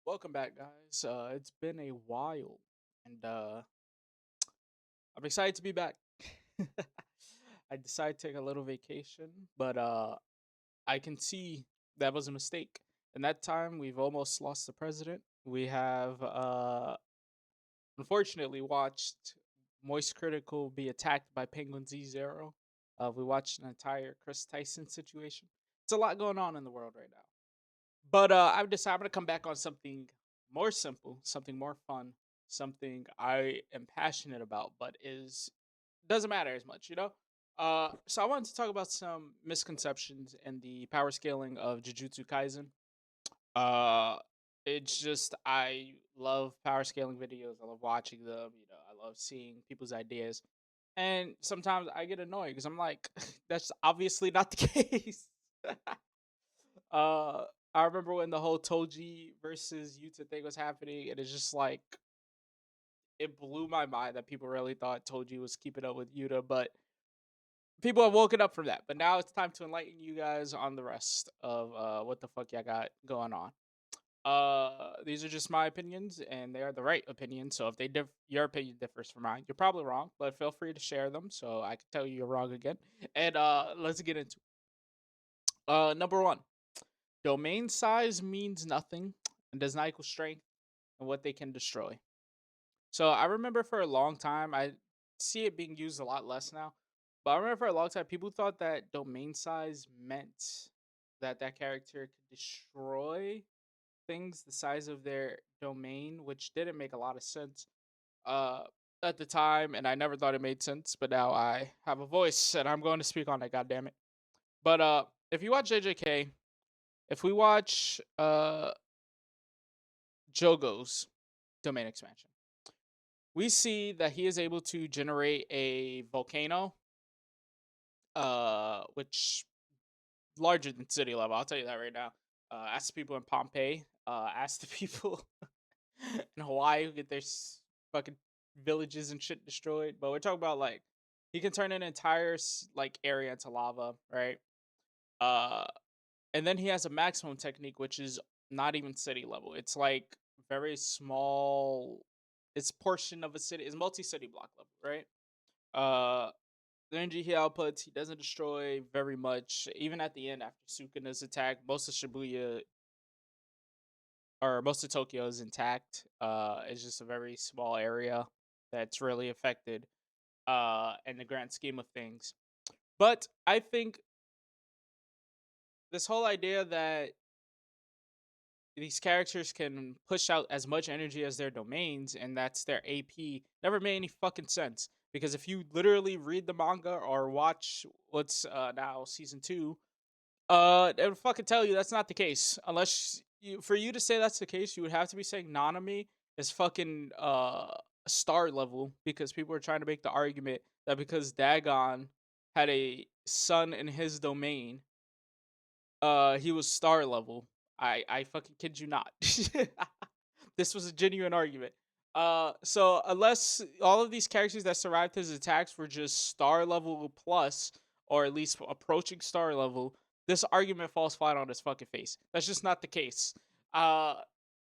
Welcome back, guys. It's been a while, and I'm excited to be back. I decided to take a little vacation, but I can see that was a mistake. In that time, we've almost lost the president. We have, unfortunately, watched Moist Critical be attacked by Penguin Z0. We watched an entire Chris Tyson situation. It's a lot going on in the world right now. But I've decided to come back on something more simple, something more fun, something I am passionate about, but is doesn't matter as much, you know. So I wanted to talk about some misconceptions in the power scaling of Jujutsu Kaisen. Uh, it's just I love power scaling videos. I love watching them. You know, I love seeing people's ideas, and sometimes I get annoyed because I'm like, that's obviously not the case. Uh, I remember when the whole Toji versus Yuta thing was happening, and it's just like it blew my mind that people really thought Toji was keeping up with Yuta, but people have woken up from that. But now it's time to enlighten you guys on the rest of what the fuck y'all got going on. These are just my opinions, and they are the right opinions. So if your opinion differs from mine, you're probably wrong. But feel free to share them so I can tell you you're wrong again. And let's get into number one. Domain size means nothing and does not equal strength and what they can destroy. So I remember for a long time, I see it being used a lot less now, but I remember for a long time, people thought that domain size meant that that character could destroy things the size of their domain, which didn't make a lot of sense uh, at the time, and I never thought it made sense. But now I have a voice, and I'm going to speak on it. God damn it! But if you watch JJK, if we watch Jogo's domain expansion, we see that he is able to generate a volcano, which larger than city level. I'll tell you that right now. Ask the people in Pompeii. Ask the people in Hawaii who get their fucking villages and shit destroyed. But we're talking about like he can turn an entire like area into lava, right? Uh, and then he has a maximum technique, which is not even city level. It's like very small. It's portion of a city. It's multi-city block level, right? Uh, the energy he outputs, he doesn't destroy very much. Even at the end, after Sukuna's attack, most of Shibuya or most of Tokyo is intact. It's just a very small area that's really affected. In the grand scheme of things, but I think this whole idea that these characters can push out as much energy as their domains and that's their AP never made any fucking sense. Because if you literally read the manga or watch what's now season two, it would fucking tell you that's not the case. Unless for you to say that's the case, you would have to be saying Nanami is fucking star level because people are trying to make the argument that because Dagon had a son in his domain, he was star level. I fucking kid you not. This was a genuine argument. So unless all of these characters that survived his attacks were just star level plus, or at least approaching star level, this argument falls flat on its fucking face. That's just not the case. Uh,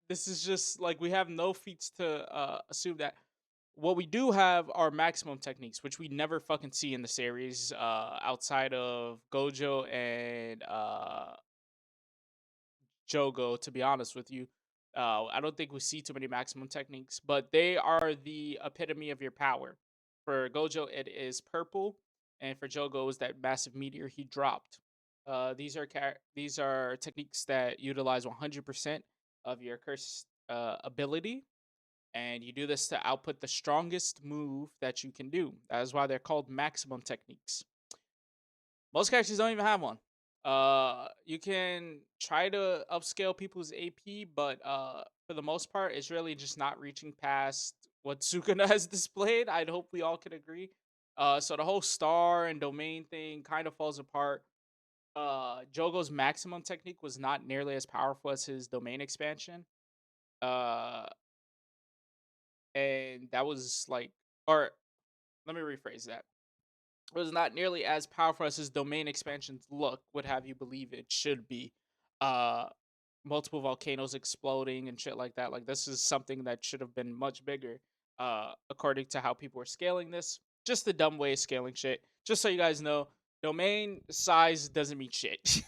this is just like we have no feats to assume that. What we do have are maximum techniques, which we never fucking see in the series, outside of Gojo and Jogo, to be honest with you. I don't think we see too many maximum techniques, but they are the epitome of your power. For Gojo, it is purple, and for Jogo, is that massive meteor he dropped. These are techniques that utilize 100% of your curse ability, and you do this to output the strongest move that you can do. That is why they're called maximum techniques. Most characters don't even have one. You can try to upscale people's AP, but for the most part, it's really just not reaching past what Sukuna has displayed. I'd hope we all can agree. So the whole star and domain thing kind of falls apart. Jogo's maximum technique was not nearly as powerful as his domain expansion. Uh, and that was like, or let me rephrase that. Was not nearly as powerful as his domain expansions look would have you believe it should be. Uh multiple volcanoes exploding and shit like that. Like this is something that should have been much bigger, according to how people were scaling this. Just the dumb way of scaling shit. Just so you guys know, domain size doesn't mean shit.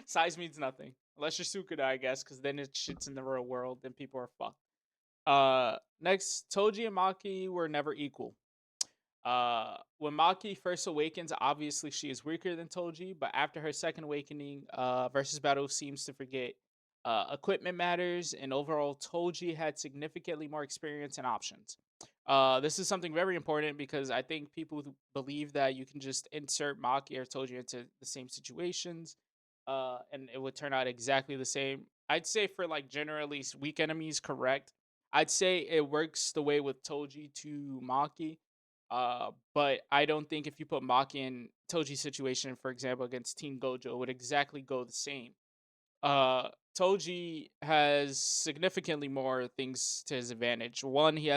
Size means nothing. Unless you're Sukuna, I guess, because then it shits in the real world and people are fucked. Next, Toji and Maki were never equal. When Maki first awakens, obviously she is weaker than Toji, but after her second awakening, versus battle seems to forget equipment matters, and overall, Toji had significantly more experience and options. This is something very important because I think people who believe that you can just insert Maki or Toji into the same situations, and it would turn out exactly the same. I'd say for like generally weak enemies, correct. I'd say it works the way with Toji to Maki, but I don't think if you put Maki in Toji's situation, for example, against Team Gojo, it would exactly go the same. Uh, Toji has significantly more things to his advantage. One, he uh,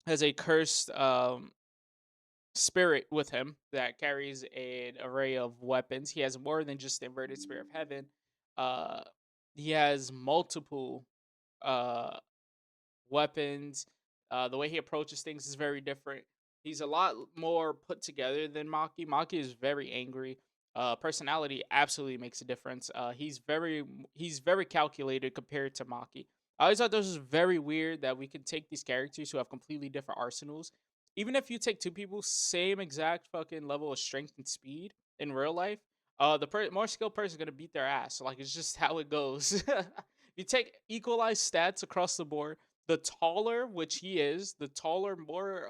has a cursed spirit with him that carries an array of weapons. He has more than just the inverted spirit of heaven. Uh, he has multiple uh weapons. The way he approaches things is very different. He's a lot more put together than Maki. Maki is very angry. Personality absolutely makes a difference. He's very calculated compared to Maki. I always thought this was very weird that we can take these characters who have completely different arsenals. Even if you take two people, same exact fucking level of strength and speed in real life, more skilled person is gonna beat their ass. Like it's just how it goes. You take equalized stats across the board, the taller, which he is, the taller, more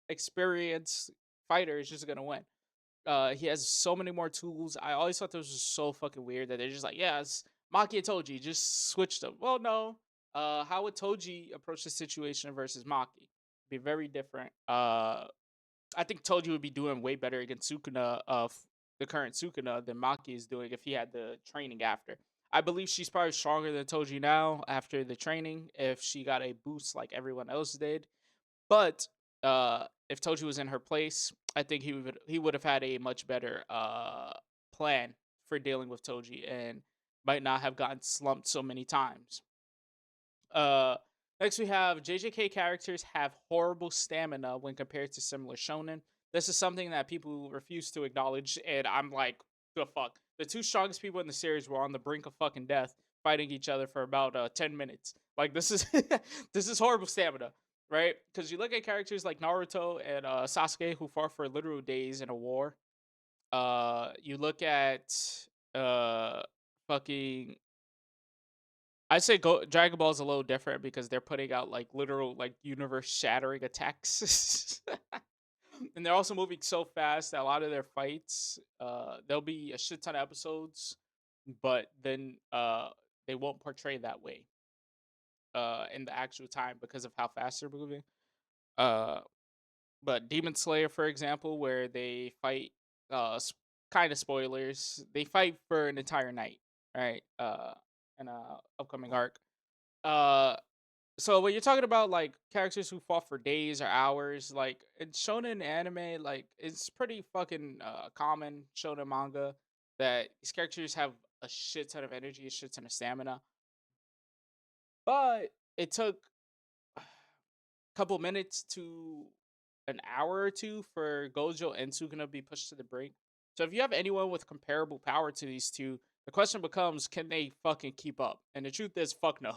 experienced fighter is just gonna win. He has so many more tools. I always thought this was so fucking weird that they're just like, yeah, it's Maki and Toji, just switch them. Well, no. How would Toji approach the situation versus Maki? Be very different. I think Toji would be doing way better against Sukuna of the current Sukuna than Maki is doing if he had the training after. I believe she's probably stronger than Toji now after the training if she got a boost like everyone else did. But if Toji was in her place, I think he would have had a much better plan for dealing with Toji and might not have gotten slumped so many times. Uh, Next we have JJK characters have horrible stamina when compared to similar shonen. This is something that people refuse to acknowledge, and I'm like, the fuck. The two strongest people in the series were on the brink of fucking death, fighting each other for about 10 minutes. Like this is this is horrible stamina, right? Because you look at characters like Naruto and Sasuke who fought for literal days in a war. You look at uh fucking I say Dragon Ball is a little different because they're putting out like literal like universe shattering attacks. And they're also moving so fast that a lot of their fights there'll be a shit ton of episodes, but then they won't portray that way in the actual time because of how fast they're moving. Uh but Demon Slayer, for example, where they fight kind of spoilers, they fight for an entire night, right? In a upcoming arc. Uh so when you're talking about like characters who fought for days or hours, like in shonen anime, like it's pretty fucking common shonen manga that these characters have a shit ton of energy, a shit ton of stamina. But it took a couple minutes to an hour or two for Gojo and Sukuna to be pushed to the brink. So if you have anyone with comparable power to these two, the question becomes, can they fucking keep up? And the truth is, fuck no.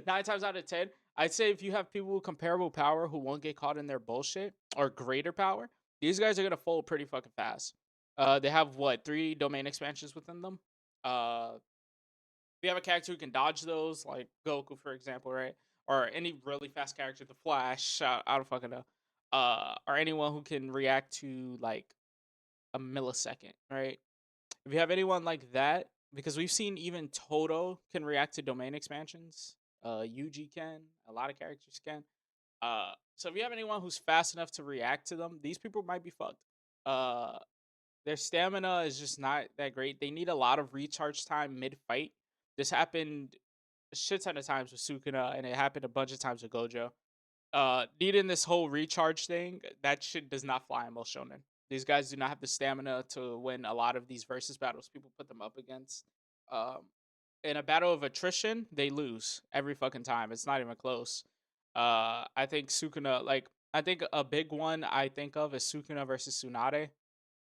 9 times out of 10, I'd say if you have people with comparable power who won't get caught in their bullshit or greater power, these guys are gonna fold pretty fucking fast. They have what, 3 domain expansions within them? If you have a character who can dodge those, like Goku, for example, right? Or any really fast character, the Flash, I don't fucking know. Or anyone who can react to like a millisecond, right? If you have anyone like that, because we've seen even Toto can react to domain expansions. Yuji can, a lot of characters can. So if you have anyone who's fast enough to react to them, these people might be fucked. Uh, their stamina is just not that great. They need a lot of recharge time mid fight. This happened a shit ton of times with Sukuna, and it happened a bunch of times with Gojo. Needing this whole recharge thing, that shit does not fly in most shonen. These guys do not have the stamina to win a lot of these versus battles people put them up against. Um, in a battle of attrition, they lose every fucking time. It's not even close. I think Sukuna, like, I think a big one I think of is Sukuna versus Tsunade,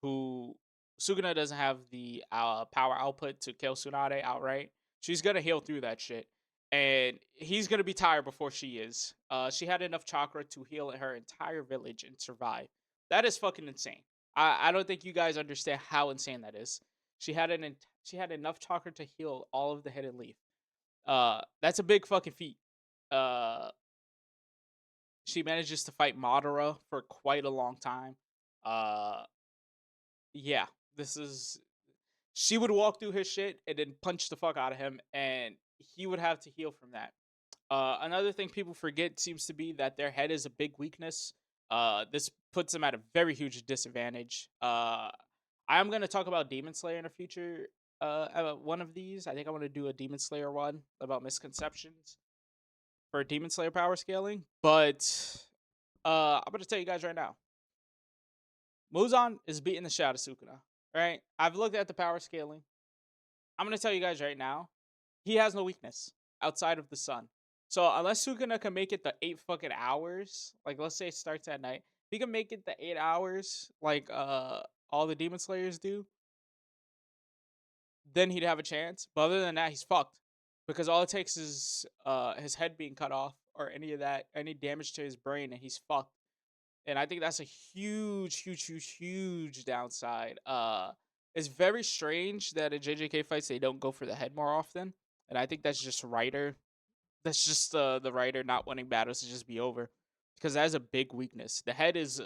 who Sukuna doesn't have the power output to kill Tsunade outright. She's gonna heal through that shit, and he's gonna be tired before she is. She had enough chakra to heal her entire village and survive. That is fucking insane. I don't think you guys understand how insane that is. She had enough chakra to heal all of the hidden leaf. That's a big fucking feat. Uh, she manages to fight Madara for quite a long time. Uh, yeah, this is she would walk through his shit and then punch the fuck out of him, and he would have to heal from that. Another thing people forget seems to be that their head is a big weakness. This puts them at a very huge disadvantage. I am gonna talk about Demon Slayer in a future one of these. I think I want to do a Demon Slayer one about misconceptions for Demon Slayer power scaling. But I'm gonna tell you guys right now, Muzan is beating the shit out of Sukuna. Right? I've looked at the power scaling. I'm gonna tell you guys right now, he has no weakness outside of the sun. So unless Sukuna can make it the 8 fucking hours, like let's say it starts at night, if he can make it the 8 hours, like all the Demon Slayers do, then he'd have a chance. But other than that, he's fucked. Because all it takes is his head being cut off or any of that, any damage to his brain, and he's fucked. And I think that's a huge downside. It's very strange that in JJK fights they don't go for the head more often, and I think that's just writer. That's just the writer not wanting battles to just be over, because that is a big weakness. The head is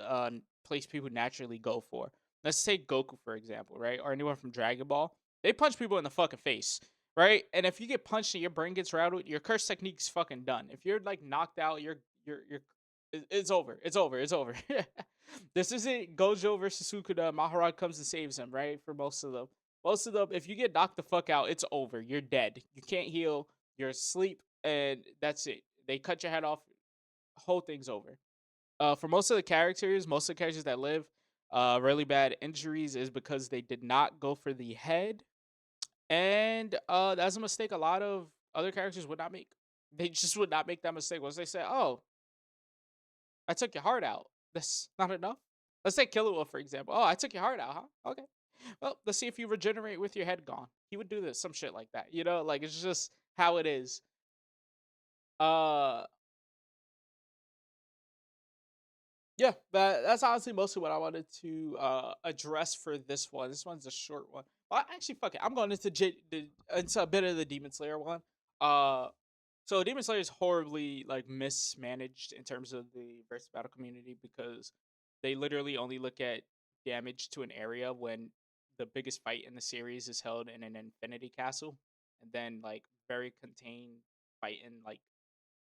place people naturally go for. Let's take Goku for example, right, or anyone from Dragon Ball. They punch people in the fucking face, right? And if you get punched and your brain gets rattled, your curse technique's fucking done. If you're like knocked out, it's over. It's over. It's over. This isn't Gojo versus Sukuna. Maharaj comes and saves him, right? For most of them. Most of them, if you get knocked the fuck out, it's over. You're dead. You can't heal. You're asleep, and that's it. They cut your head off. Whole thing's over. For most of the characters that live really bad injuries is because they did not go for the head, and that's a mistake a lot of other characters would not make. They just would not make that mistake once they say, "Oh, I took your heart out. That's not enough." Let's take Killua for example. Oh, I took your heart out, huh? Okay. Well, let's see if you regenerate with your head gone. He would do this, some shit like that. You know, like it's just how it is. Uh yeah, that's honestly mostly what I wanted to address for this one. This one's a short one. Well, actually, fuck it. I'm going into a bit of the Demon Slayer one. Uh So Demon Slayer is horribly like mismanaged in terms of the versus battle community because they literally only look at damage to an area when the biggest fight in the series is held in an infinity castle, and then like very contained fight in like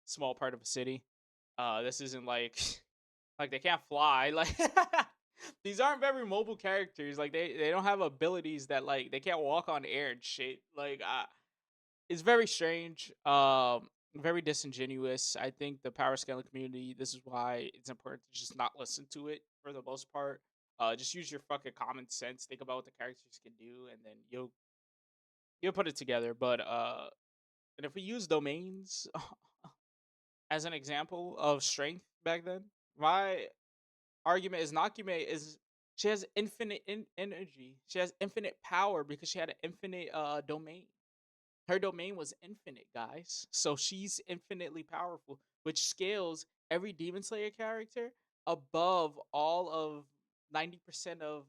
small part of a city. This isn't like like they can't fly. Like these aren't very mobile characters. Like they don't have abilities that like they can't walk on air and shit. Like it's very strange, very disingenuous. I think the power scaling community, this is why it's important to just not listen to it for the most part. Just use your fucking common sense, think about what the characters can do, and then you'll put it together. But and if we use domains as an example of strength back then, my argument is Nakume is she has infinite energy. She has infinite power because she had an infinite domain. Her domain was infinite, guys. So she's infinitely powerful, which scales every Demon Slayer character above all of 90% of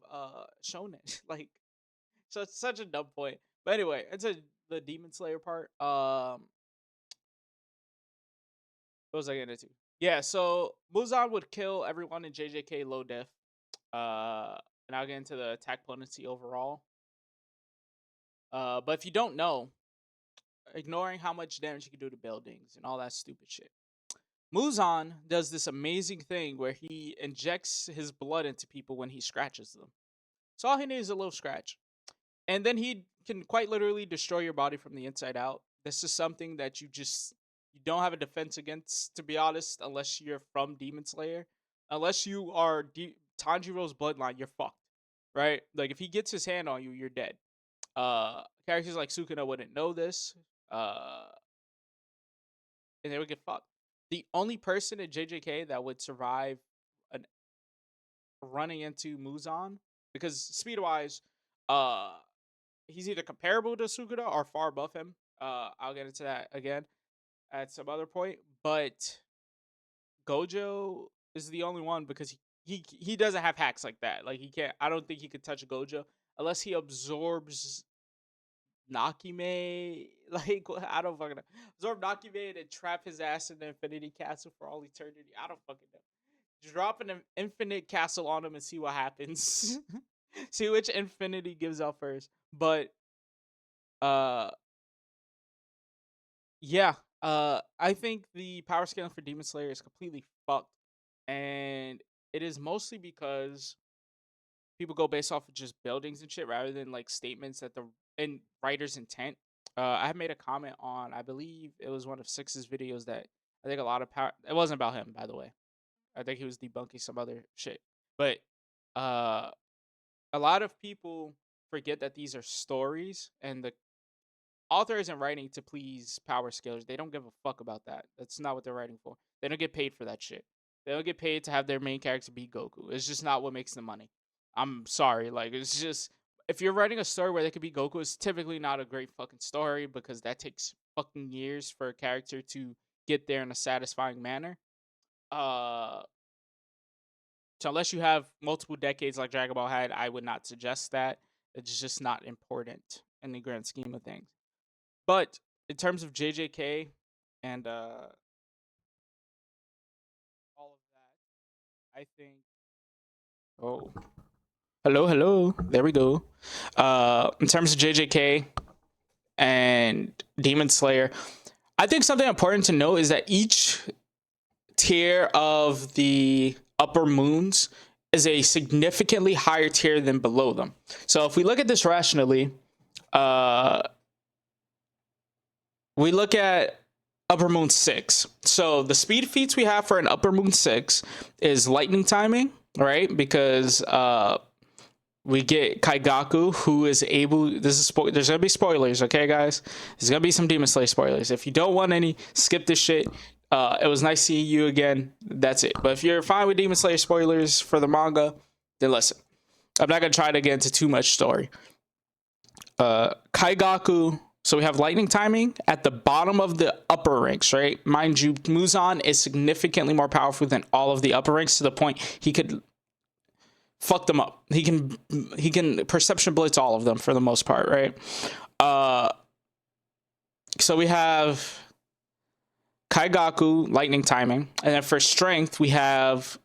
shonen. Like, so it's such a dumb point. But anyway, into the Demon Slayer part. What was I getting into? Yeah, so Muzan would kill everyone in JJK low def. And I'll get into the attack potency overall. But if you don't know, ignoring how much damage you can do to buildings and all that stupid shit. Muzan does this amazing thing where he injects his blood into people when he scratches them. So all he needs is a little scratch. And then he can quite literally destroy your body from the inside out. This is something that you don't have a defense against, to be honest, unless you're from Demon Slayer. Unless you are Tanjiro's bloodline, you're fucked, right? Like if he gets his hand on you, you're dead. Characters like Sukuna wouldn't know this, and they would get fucked. The only person in JJK that would survive an running into Muzan, because speed wise, uh, he's either comparable to Sukuna or far above him. I'll get into that again at some other point, but Gojo is the only one because he doesn't have hacks like that. Like he can't. I don't think he could touch Gojo unless he absorbs Nakime. Like I don't fucking know. Absorb Nakime and trap his ass in the Infinity Castle for all eternity. I don't fucking know. Drop an infinite castle on him and see what happens. See which infinity gives out first. But uh yeah, I think the power scaling for Demon Slayer is completely fucked, and it is mostly because people go based off of just buildings and shit rather than like statements that the and writer's intent. I have made a comment on, I believe it was one of Six's videos, that I think a lot of power. It wasn't about him, by the way. I think he was debunking some other shit, but uh, a lot of people forget that these are stories, and the author isn't writing to please power scalers. They don't give a fuck about that. That's not what they're writing for. They don't get paid for that shit. They don't get paid to have their main character be Goku. It's just not what makes them money. I'm sorry. Like, it's just, if you're writing a story where they could be Goku, it's typically not a great fucking story because that takes fucking years for a character to get there in a satisfying manner. So unless you have multiple decades like Dragon Ball had, I would not suggest that. It's just not important in the grand scheme of things. But in terms of JJK and all of that, I think. Oh, hello. There we go. In terms of JJK and Demon Slayer, I think something important to note is that each tier of the upper moons is a significantly higher tier than below them. So if we look at this rationally, we look at Upper Moon 6. So the speed feats we have for an Upper Moon 6 is lightning timing, right? Because we get Kaigaku, who is able. There's gonna be spoilers, okay, guys? There's gonna be some Demon Slayer spoilers. If you don't want any, skip this shit. It was nice seeing you again. That's it. But if you're fine with Demon Slayer spoilers for the manga, then listen. I'm not gonna try to get into too much story. Kaigaku. So we have lightning timing at the bottom of the upper ranks, right? Mind you, Muzan is significantly more powerful than all of the upper ranks to the point he could fuck them up. He can perception blitz all of them for the most part, right? So we have Kaigaku, lightning timing, and then for strength we have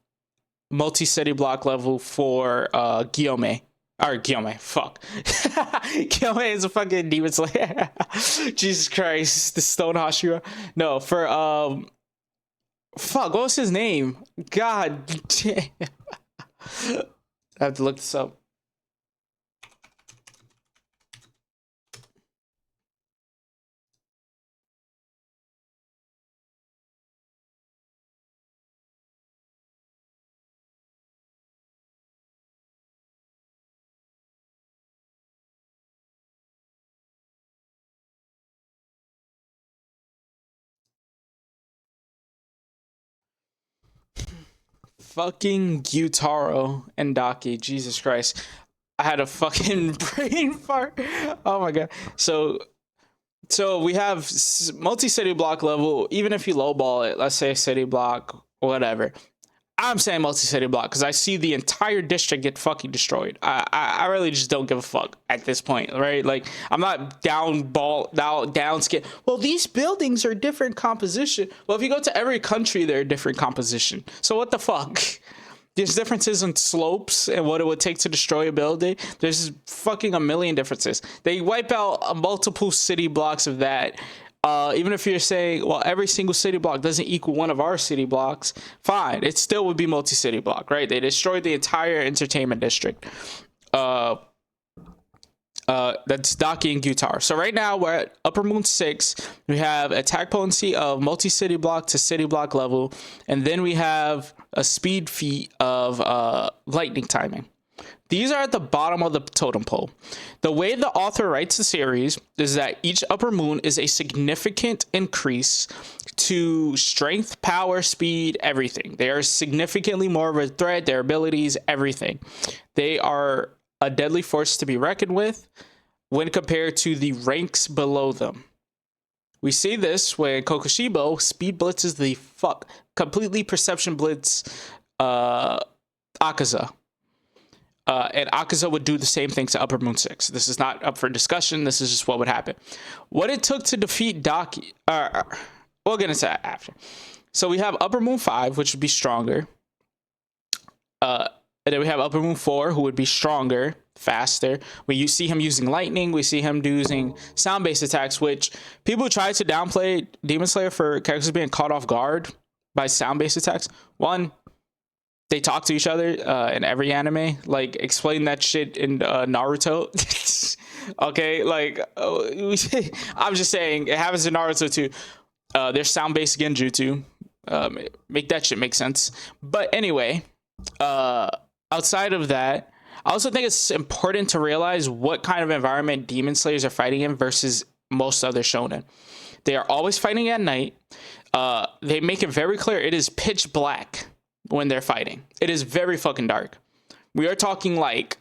multi-city block level for Gyome. Or Gyome, fuck. Gyome is a fucking Demon Slayer. Jesus Christ, the Stone Hashira. No, for fuck, what was his name? God damn. I have to look this up. Fucking Gyutaro and Daki. Jesus Christ. I had a fucking brain fart. Oh my god. So we have multi-city block level. Even if you lowball it, let's say city block, whatever. I'm saying multi-city block because I see the entire district get fucking destroyed. I really just don't give a fuck at this point, right? Like, I'm not down skin. Well, these buildings are different composition. Well, if you go to every country, they're a different composition. So what the fuck? There's differences in slopes and what it would take to destroy a building. There's fucking a million differences. They wipe out multiple city blocks of that. Even if you're saying, well, every single city block doesn't equal one of our city blocks, fine. It still would be multi-city block, right? They destroyed the entire entertainment district. That's Daki and Gyutaro. So right now we're at Upper Moon 6. We have attack potency of multi-city block to city block level. And then we have a speed feat of lightning timing. These are at the bottom of the totem pole. The way the author writes the series is that each upper moon is a significant increase to strength, power, speed, everything. They are significantly more of a threat, their abilities, everything. They are a deadly force to be reckoned with when compared to the ranks below them. We see this when Kokushibo speed blitzes the completely perception blitz Akaza. And Akaza would do the same thing to Upper Moon 6. This is not up for discussion. This is just what would happen. What it took to defeat Daki... we'll get into that after. So we have Upper Moon 5, which would be stronger. And then we have Upper Moon 4, who would be stronger, faster. When you see him using lightning, we see him using sound-based attacks, which people try to downplay Demon Slayer for characters being caught off guard by sound-based attacks. One... they talk to each other in every anime. Like, explain that shit in Naruto. Okay, like, I'm just saying, it happens in Naruto too. There's sound-based genjutsu. Make that shit make sense. But anyway, outside of that, I also think it's important to realize what kind of environment Demon Slayers are fighting in versus most other shonen. They are always fighting at night. They make it very clear it is pitch black when they're fighting. It is very fucking dark. We are talking like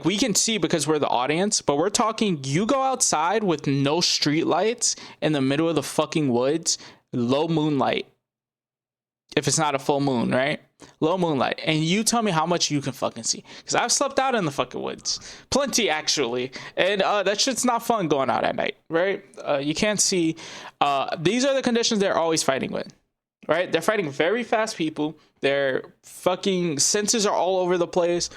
we can see because we're the audience, but we're talking you go outside with no street lights in the middle of the fucking woods, low moonlight. If it's not a full moon, right? Low moonlight. And you tell me how much you can fucking see. Because I've slept out in the fucking woods. Plenty, actually. And that shit's not fun going out at night, right? You can't see. These are the conditions they're always fighting with. Right? They're fighting very fast people. Their fucking senses are all over the place.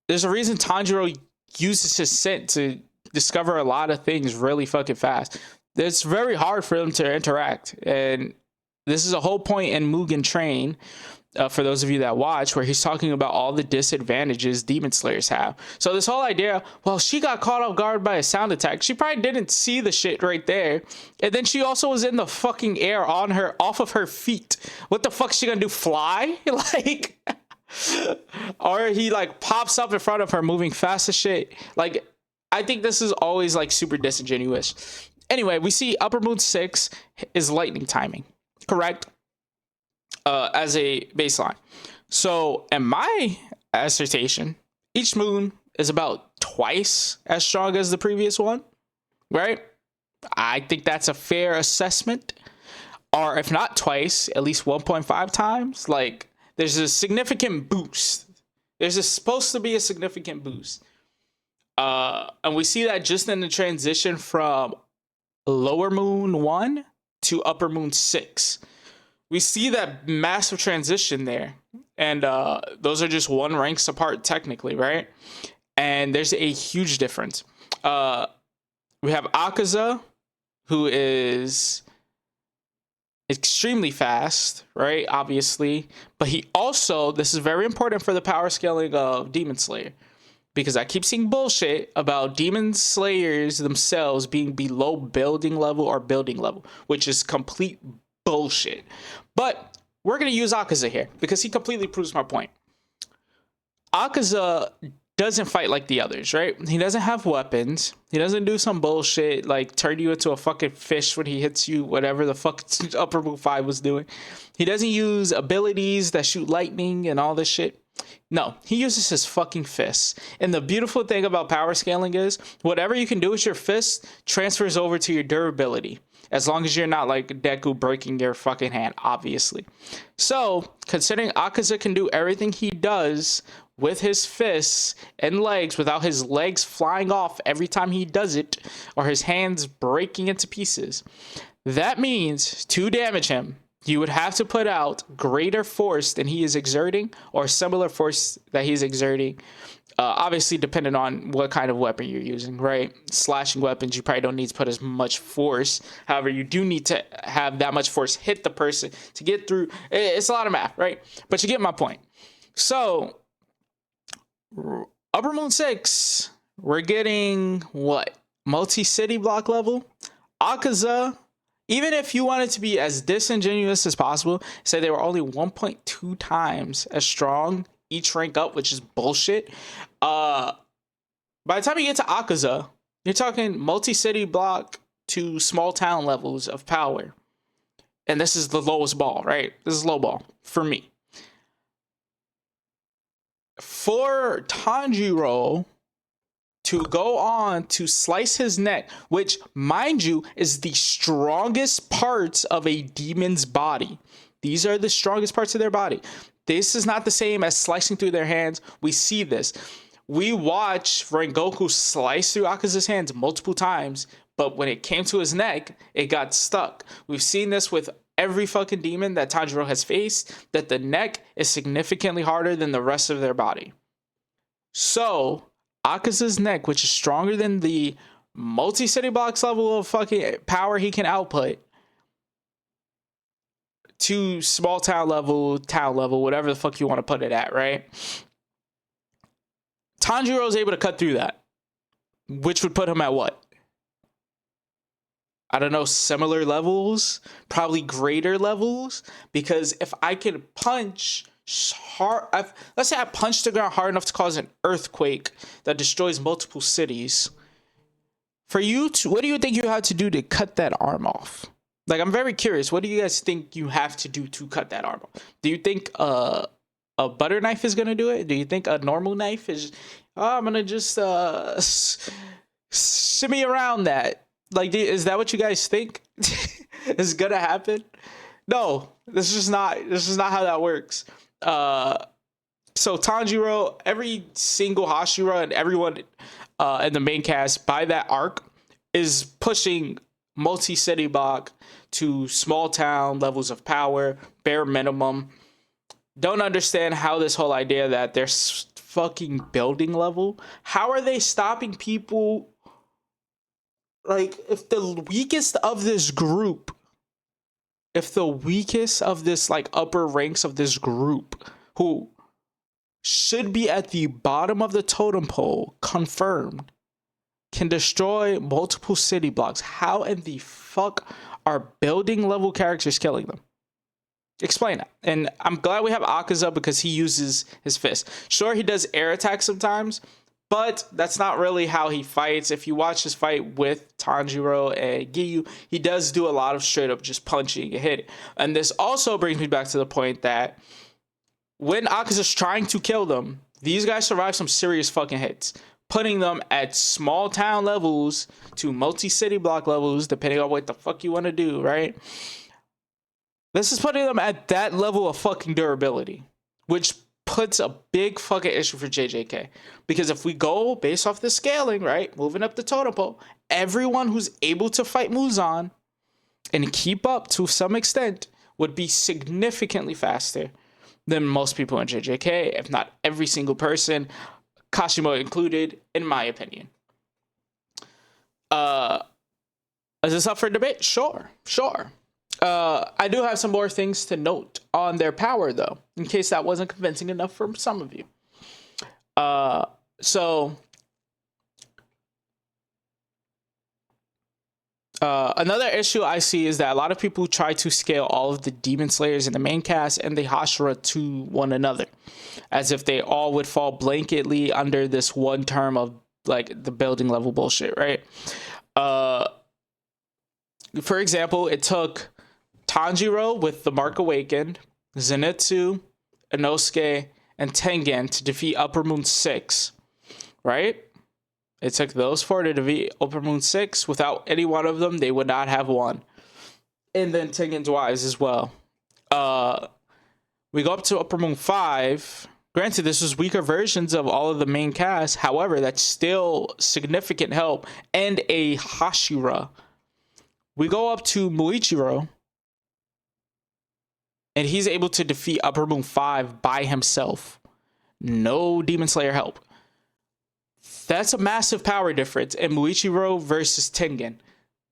There's a reason Tanjiro uses his scent to discover a lot of things really fucking fast. It's very hard for them to interact. And this is a whole point in Mugen Train, for those of you that watch, where he's talking about all the disadvantages Demon Slayers have. So this whole idea, well, she got caught off guard by a sound attack. She probably didn't see the shit right there. And then she also was in the fucking air off of her feet. What the fuck is she gonna do? Fly? Like, or he like pops up in front of her moving fast as shit. Like, I think this is always like super disingenuous. Anyway, we see Upper Moon 6 is lightning timing, correct? As a baseline. So in my assertion, each moon is about twice as strong as the previous one, right? I think that's a fair assessment. Or if not twice, at least 1.5 times. Like, there's a significant boost. Supposed to be a significant boost. And we see that just in the transition from Lower Moon 1 to Upper Moon 6. We see that massive transition there. And those are just one ranks apart technically, right? And there's a huge difference. We have Akaza, who is extremely fast, right? Obviously. But he also, this is very important for the power scaling of Demon Slayer. Because I keep seeing bullshit about Demon Slayers themselves being below building level or building level, which is complete bullshit. But we're going to use Akaza here because he completely proves my point. Akaza doesn't fight like the others, right? He doesn't have weapons. He doesn't do some bullshit like turn you into a fucking fish when he hits you, whatever the fuck Upper Moon 5 was doing. He doesn't use abilities that shoot lightning and all this shit. No, he uses his fucking fists. And the beautiful thing about power scaling is whatever you can do with your fist transfers over to your durability. As long as you're not like Deku breaking your fucking hand, obviously. So, considering Akaza can do everything he does with his fists and legs without his legs flying off every time he does it, or his hands breaking into pieces, that means to damage him, you would have to put out greater force than he is exerting, or similar force that he's exerting. Obviously, depending on what kind of weapon you're using, right? Slashing weapons, you probably don't need to put as much force. However, you do need to have that much force hit the person to get through. It's a lot of math, right? But you get my point. So, Upper Moon 6, we're getting what? Multi-city block level? Akaza Even if you wanted to be as disingenuous as possible, say they were only 1.2 times as strong each rank up, which is bullshit. By the time you get to Akaza, you're talking multi-city block to small town levels of power. And this is the lowest ball, right? This is low ball for me. For Tanjiro to go on to slice his neck, which, mind you, is the strongest parts of a demon's body. These are the strongest parts of their body. This is not the same as slicing through their hands. We see this. We watch Rengoku slice through Akaza's hands multiple times, but when it came to his neck, it got stuck. We've seen this with every fucking demon that Tanjiro has faced, that the neck is significantly harder than the rest of their body. So, Akaza's neck, which is stronger than the multi-city blocks level of fucking power he can output, to small town level, whatever the fuck you want to put it at, right? Tanjiro is able to cut through that, which would put him at what? I don't know, similar levels, probably greater levels, because if I can punch hard, let's say I punch the ground hard enough to cause an earthquake that destroys multiple cities. For you to, what do you think you have to do to cut that arm off? Like, I'm very curious. What do you guys think you have to do to cut that arm off? Do you think a butter knife is gonna do it? Do you think a normal knife is? Oh, I'm gonna just shimmy around that. Like, is that what you guys think is gonna happen? No, this is not how that works. So Tanjiro, every single Hashira and everyone in the main cast by that arc is pushing multi-city block to small town levels of power, bare minimum. Don't understand how this whole idea that they're fucking building level. How are they stopping people? Like, if the weakest of this group, like upper ranks of this group, who should be at the bottom of the totem pole, confirmed, can destroy multiple city blocks, how in the fuck are building level characters killing them? Explain that. And I'm glad we have Akaza because he uses his fist. Sure, he does air attacks sometimes, but that's not really how he fights. If you watch his fight with Tanjiro and Giyu, he does do a lot of straight up just punching and hitting. And this also brings me back to the point that when Akaza's trying to kill them, these guys survive some serious fucking hits, putting them at small town levels to multi-city block levels, depending on what the fuck you want to do, right? This is putting them at that level of fucking durability, which puts a big fucking issue for JJK. Because if we go based off the scaling, right, moving up the totem pole, everyone who's able to fight Muzan and keep up to some extent would be significantly faster than most people in JJK, if not every single person, Kashimo included, in my opinion. Is this up for debate? Sure. I do have some more things to note on their power, though, in case that wasn't convincing enough for some of you. Another issue I see is that a lot of people try to scale all of the Demon Slayers in the main cast and the Hashira to one another, as if they all would fall blanketly under this one term of, like, the building level bullshit, right? For example, it took Tanjiro with the Mark Awakened, Zenitsu, Inosuke, and Tengen to defeat Upper Moon 6, right? It took those four to defeat Upper Moon 6. Without any one of them, they would not have won. And then Tengen's wives as well. We go up to Upper Moon 5. Granted, this was weaker versions of all of the main cast. However, that's still significant help. And a Hashira. We go up to Muichiro. And he's able to defeat Upper Moon 5 by himself. No Demon Slayer help. That's a massive power difference in Muichiro versus Tengen.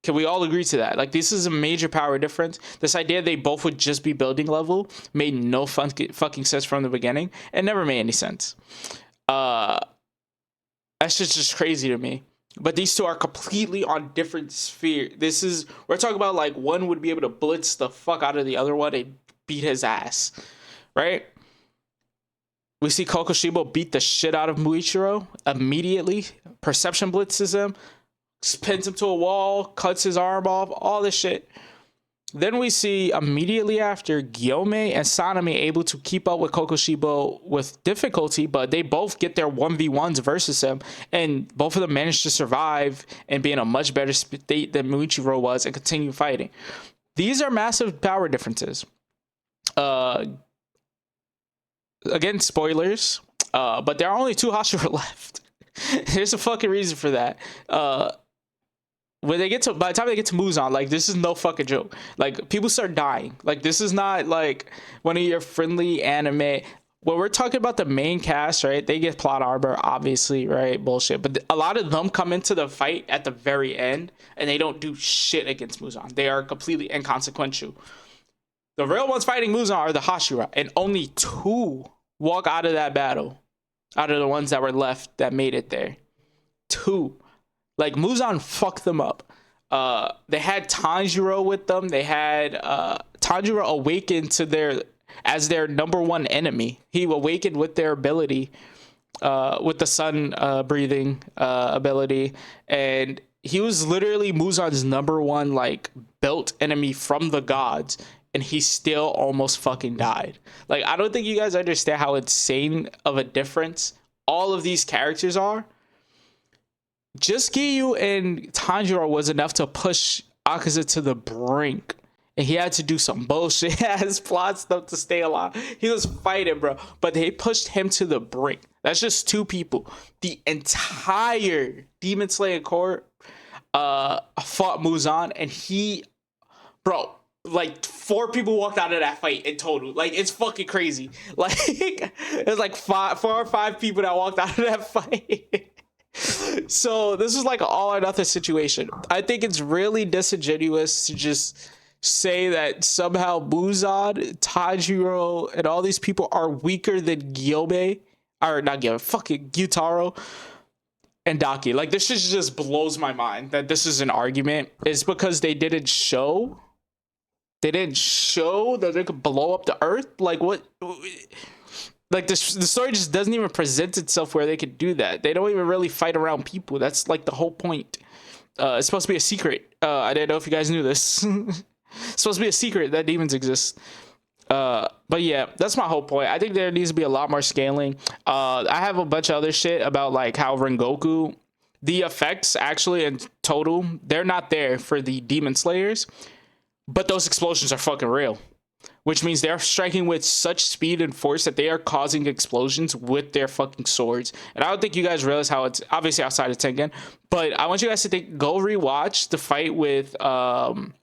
Can we all agree to that? Like, this is a major power difference. This idea they both would just be building level made no fucking sense from the beginning. It never made any sense. That's just crazy to me. But these two are completely on different sphere. We're talking about like one would be able to blitz the fuck out of the other one and beat his ass, right? We see Kokushibo beat the shit out of Muichiro immediately. Perception blitzes him, pins him to a wall, cuts his arm off, all this shit. Then we see immediately after Gyome and Sanami able to keep up with Kokushibo with difficulty, but they both get their 1v1s versus him, and both of them manage to survive and be in a much better state than Muichiro was and continue fighting. These are massive power differences. Again, spoilers, but there are only 2 Hashira left. There's a fucking reason for that. By the time they get to Muzan, like, this is no fucking joke. Like, people start dying. Like, this is not like one of your friendly anime. When we're talking about the main cast, right, they get plot armor, obviously, right, bullshit. But a lot of them come into the fight at the very end, and they don't do shit against Muzan. They are completely inconsequential. The real ones fighting Muzan are the Hashira, and only 2 walk out of that battle, out of the ones that were left that made it there. 2. Like, Muzan fucked them up. They had Tanjiro with them. They had Tanjiro awakened as their number 1 enemy. He awakened with their ability, with the sun breathing ability, and he was literally Muzan's number 1 like built enemy from the gods, and he still almost fucking died. Like, I don't think you guys understand how insane of a difference all of these characters are. Just Giyu and Tanjiro was enough to push Akaza to the brink. And he had to do some bullshit ass plot stuff to stay alive. He was fighting, bro. But they pushed him to the brink. That's just 2 people. The entire Demon Slayer Corps fought Muzan. And bro, like 4 people walked out of that fight in total. Like, it's fucking crazy. Like, there's like 4 or 5 people that walked out of that fight. So this is like an all or nothing situation. I think it's really disingenuous to just say that somehow Muzan, Tanjiro, and all these people are weaker than Gyome, or not Gyome, fucking Gyutaro and Daki. Like, this just blows my mind that this is an argument. It's because they didn't show that they could blow up the earth. Like, what? Like, the story just doesn't even present itself where they could do that. They don't even really fight around people. That's like the whole point. It's supposed to be a secret. I didn't know if you guys knew this. It's supposed to be a secret that demons exist. But yeah, that's my whole point. I think there needs to be a lot more scaling. I have a bunch of other shit about like how Rengoku, the effects actually in total, they're not there for the Demon Slayers, but those explosions are fucking real. Which means they're striking with such speed and force that they are causing explosions with their fucking swords. And I don't think you guys realize how it's obviously outside of Tengen. But I want you guys to go rewatch the fight with Akaza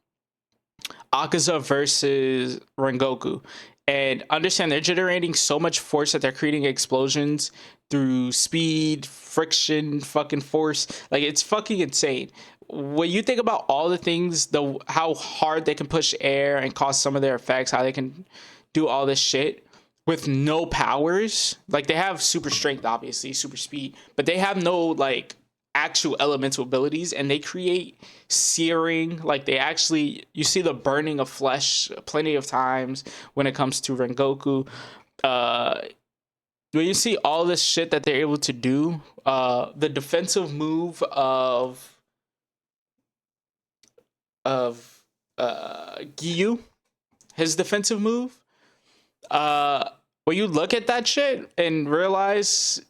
versus Rengoku. And understand they're generating so much force that they're creating explosions through speed, friction, fucking force. Like, it's fucking insane. When you think about all the things, how hard they can push air and cause some of their effects, how they can do all this shit with no powers. Like, they have super strength, obviously, super speed, but they have no like actual elemental abilities, and they create searing. Like, you see the burning of flesh plenty of times when it comes to Rengoku. When you see all this shit that they're able to do, the defensive move of Giyu, his defensive move, when you look at that shit and realize,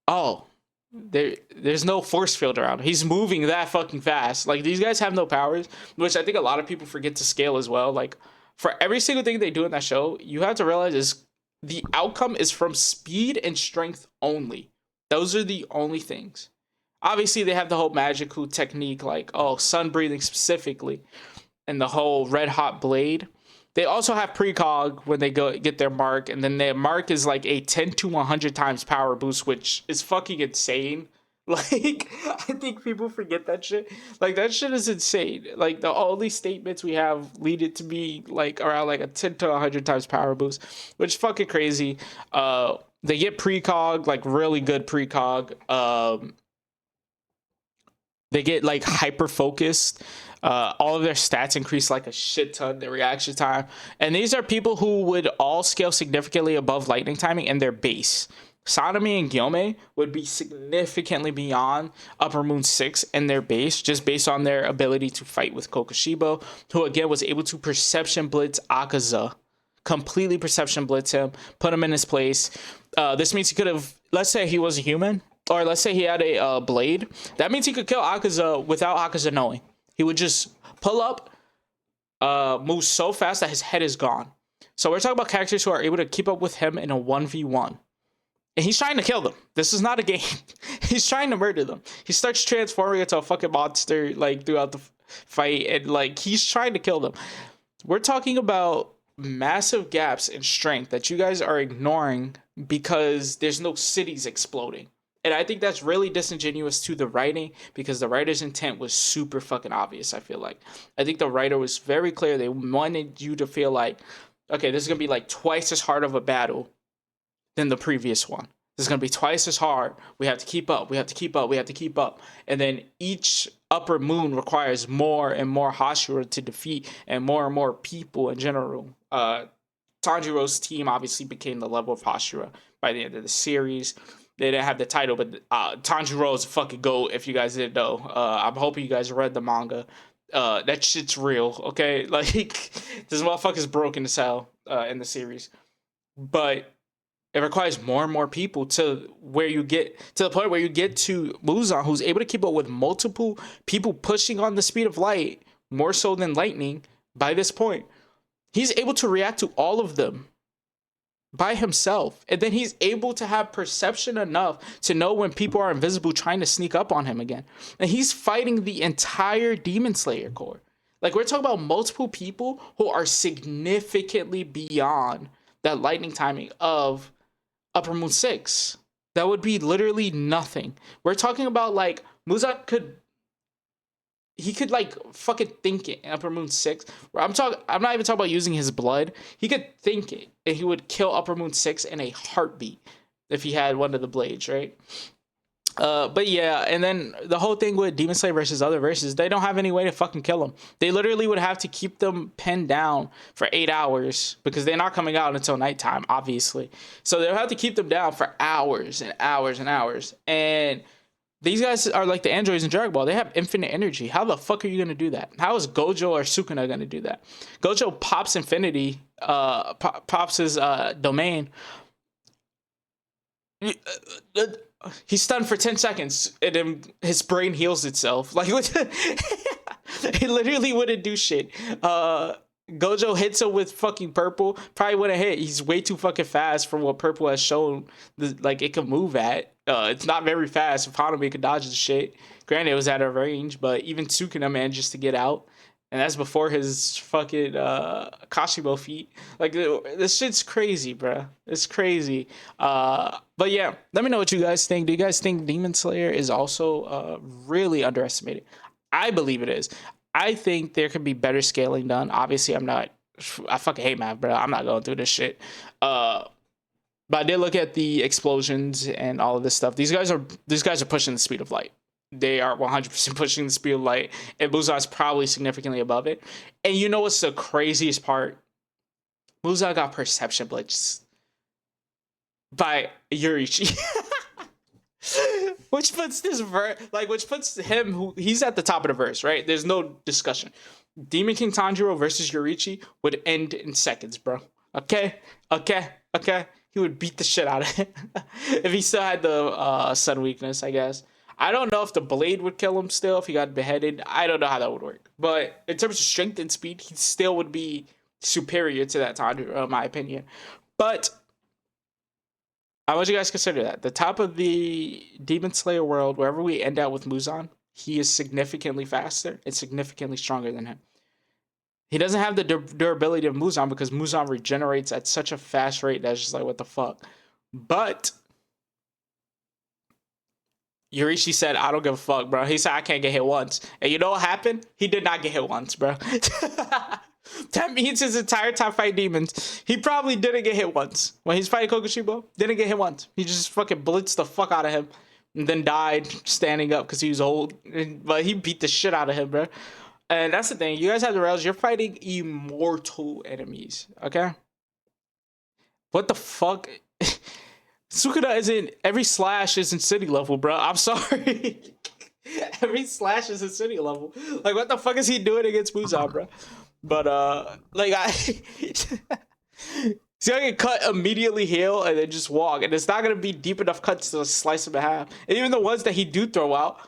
oh, there's no force field around him. He's moving that fucking fast. Like, these guys have no powers, which I think a lot of people forget to scale as well. Like, for every single thing they do in that show, you have to realize is the outcome is from speed and strength only. Those are the only things. Obviously, they have the whole magical technique, like, sun breathing specifically, and the whole red hot blade. They also have precog when they get their mark, and then their mark is like a 10 to 100 times power boost, which is fucking insane. Like, I think people forget that shit. Like, that shit is insane. Like, all these statements we have lead it to be like around like a 10 to 100 times power boost, which is fucking crazy. They get precog, like really good precog. They get like hyper focused. All of their stats increase like a shit ton. Their reaction time, and these are people who would all scale significantly above lightning timing in their base. Sonomy and Gyome would be significantly beyond Upper Moon 6 in their base, just based on their ability to fight with Kokushibo, who again was able to perception blitz Akaza. Completely perception blitz him, put him in his place. This means he could have, let's say he was a human, or let's say he had a blade. That means he could kill Akaza without Akaza knowing. He would just pull up, move so fast that his head is gone. So we're talking about characters who are able to keep up with him in a 1v1. And he's trying to kill them. This is not a game. He's trying to murder them. He starts transforming into a fucking monster like throughout the fight, and like he's trying to kill them. We're talking about massive gaps in strength that you guys are ignoring because there's no cities exploding. And I think that's really disingenuous to the writing, because the writer's intent was super fucking obvious, I feel like. I think the writer was very clear. They wanted you to feel like, okay, this is going to be like twice as hard of a battle than the previous one. This is going to be twice as hard. We have to keep up. We have to keep up. We have to keep up. And then each Upper Moon requires more and more Hashira to defeat, and more people in general. Tanjiro's team obviously became the level of Hashira by the end of the series. They didn't have the title, but Tanjiro is a fucking GOAT, if you guys didn't know. I'm hoping you guys read the manga. That shit's real, okay? Like, this motherfucker's broken as hell in the series. But it requires more and more people to where you get to the point where you get to Muzan, who's able to keep up with multiple people pushing on the speed of light, more so than lightning by this point. He's able to react to all of them by himself. And then he's able to have perception enough to know when people are invisible trying to sneak up on him again. And he's fighting the entire Demon Slayer Corps. Like, we're talking about multiple people who are significantly beyond that lightning timing of Upper Moon 6. That would be literally nothing. We're talking about, like, Muzan could like fucking think it in Upper Moon 6. I'm not even talking about using his blood. He could think it, and he would kill Upper Moon 6 in a heartbeat if he had one of the blades, right? But yeah, and then the whole thing with Demon Slayer versus other verses, they don't have any way to fucking kill them. They literally would have to keep them pinned down for 8 hours, because they're not coming out until nighttime, obviously. So they'll have to keep them down for hours and hours and hours. And these guys are like the androids in Dragon Ball. They have infinite energy. How the fuck are you going to do that? How is Gojo or Sukuna going to do that? Gojo pops infinity, pops his domain. He's stunned for 10 seconds, and then his brain heals itself. Like, he literally wouldn't do shit. Gojo hits him with fucking purple. Probably wouldn't hit. He's way too fucking fast for what purple has shown. Like, it can move at. It's not very fast. If Hanami could dodge the shit. Granted, it was out of range, but even Sukuna manages to get out. And that's before his fucking Kashimo feat. Like, this shit's crazy, bruh. It's crazy. But yeah, let me know what you guys think. Do you guys think Demon Slayer is also really underestimated? I believe it is. I think there could be better scaling done. Obviously, I fucking hate math, bro. I'm not going through this shit. But I did look at the explosions and all of this stuff. These guys are pushing the speed of light. They are 100% pushing the speed of light, and Muzan's probably significantly above it. And you know what's the craziest part? Muzan got perception blitzed by Yurichi. Which puts him, he's at the top of the verse, right? There's no discussion. Demon King Tanjiro versus Yurichi would end in seconds, bro. Okay. He would beat the shit out of him if he still had the sun weakness, I guess. I don't know if the blade would kill him still if he got beheaded. I don't know how that would work. But in terms of strength and speed, he still would be superior to that Tanjiro, in my opinion. But I want you guys to consider that. The top of the Demon Slayer world, wherever we end out with Muzan, he is significantly faster and significantly stronger than him. He doesn't have the durability of Muzan, because Muzan regenerates at such a fast rate that's just like, what the fuck. But Yurichi said, I don't give a fuck, bro. He said, I can't get hit once. And you know what happened? He did not get hit once, bro. That means his entire time fighting demons, he probably didn't get hit once. When he's fighting Kokushibo, didn't get hit once. He just fucking blitzed the fuck out of him and then died standing up because he was old. But he beat the shit out of him, bro. And that's the thing. You guys have to realize you're fighting immortal enemies. Okay. What the fuck? Sukuna isn't. Every slash isn't city level, bro. I'm sorry. Every slash is a city level. Like, what the fuck is he doing against Muzan, bro? But like he's gonna get cut, immediately heal, and then just walk. And it's not gonna be deep enough cuts to slice him in half. And even the ones that he do throw out,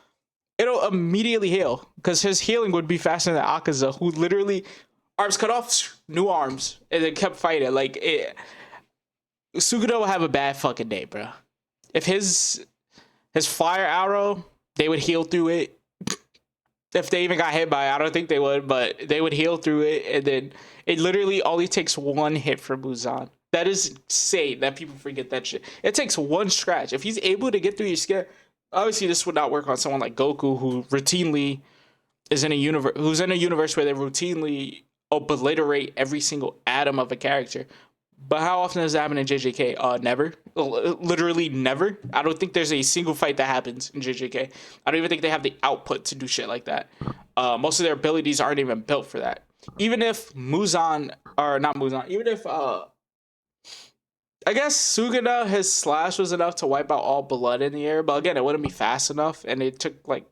it'll immediately heal because his healing would be faster than Akaza, who literally arms cut off, new arms, and then kept fighting. Like Suguro will have a bad fucking day, bro. If his fire arrow, they would heal through it. If they even got hit by it, I don't think they would, but they would heal through it, and then it literally only takes one hit for Muzan. That is insane that people forget that shit. It takes one scratch. If he's able to get through your skin, obviously this would not work on someone like Goku, who routinely is in a universe where they routinely obliterate every single atom of a character. But how often does that happen in JJK? Never. Literally never. I don't think there's a single fight that happens in JJK. I don't even think they have the output to do shit like that. Most of their abilities aren't even built for that. Even if Muzan, or not Muzan, even if, I guess Suguna, his slash was enough to wipe out all blood in the air, but again, it wouldn't be fast enough, and it took, like,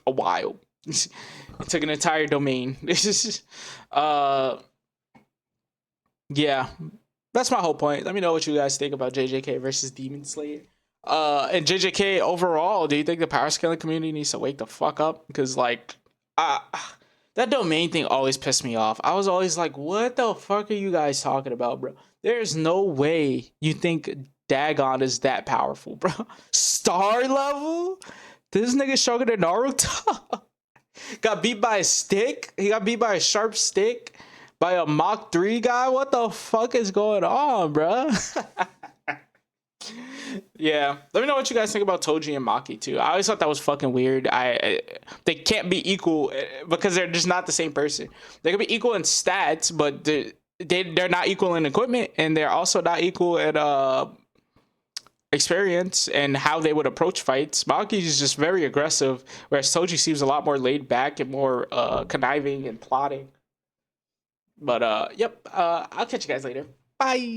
a while. It took an entire domain. Yeah. That's my whole point. Let me know what you guys think about JJK versus Demon Slayer. And JJK overall, do you think the power scaling community needs to wake the fuck up? Because, like, that domain thing always pissed me off. I was always like, what the fuck are you guys talking about, bro? There's no way you think Dagon is that powerful, bro. Star level? This nigga Shogun Naruto got beat by a stick? He got beat by a sharp stick? By a Mach 3 guy? What the fuck is going on, bro? Yeah, let me know what you guys think about Toji and Maki too. I always thought that was fucking weird. They can't be equal because they're just not the same person. They can be equal in stats, but they're not equal in equipment, and they're also not equal in experience and how they would approach fights. Maki is just very aggressive, whereas Toji seems a lot more laid back and more conniving and plotting. But yep, I'll catch you guys later. Bye.